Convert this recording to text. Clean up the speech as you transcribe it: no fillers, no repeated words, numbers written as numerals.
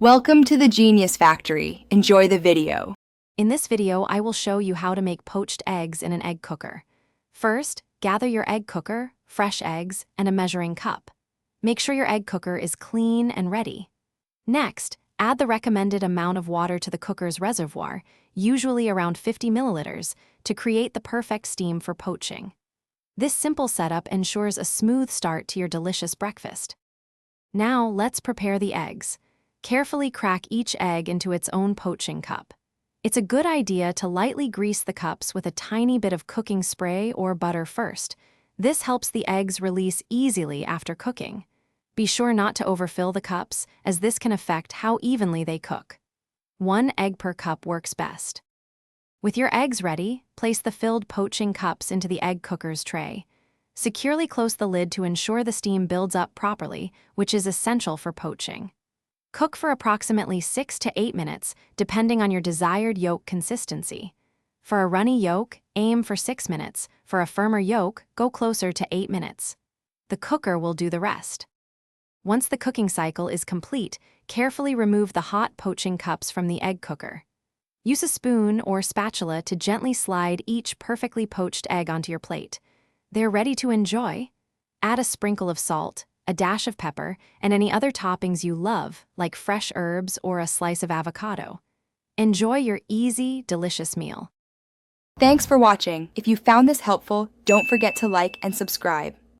Welcome to the Genius Factory. Enjoy the video. In this video, I will show you how to make poached eggs in an egg cooker. First, gather your egg cooker, fresh eggs, and a measuring cup. Make sure your egg cooker is clean and ready. Next, add the recommended amount of water to the cooker's reservoir, usually around 50 milliliters, to create the perfect steam for poaching. This simple setup ensures a smooth start to your delicious breakfast. Now, let's prepare the eggs. Carefully crack each egg into its own poaching cup. It's a good idea to lightly grease the cups with a tiny bit of cooking spray or butter first. This helps the eggs release easily after cooking. Be sure not to overfill the cups, as this can affect how evenly they cook. 1 egg per cup works best. With your eggs ready, place the filled poaching cups into the egg cooker's tray. Securely close the lid to ensure the steam builds up properly, which is essential for poaching. Cook for approximately 6 to 8 minutes, depending on your desired yolk consistency. For a runny yolk, aim for 6 minutes. For a firmer yolk, go closer to 8 minutes. The cooker will do the rest. Once the cooking cycle is complete, carefully remove the hot poaching cups from the egg cooker. Use a spoon or spatula to gently slide each perfectly poached egg onto your plate. They're ready to enjoy. Add a sprinkle of salt, a dash of pepper, and any other toppings you love, like fresh herbs or a slice of avocado. Enjoy your easy, delicious meal. Thanks for watching. If you found this helpful, don't forget to like and subscribe.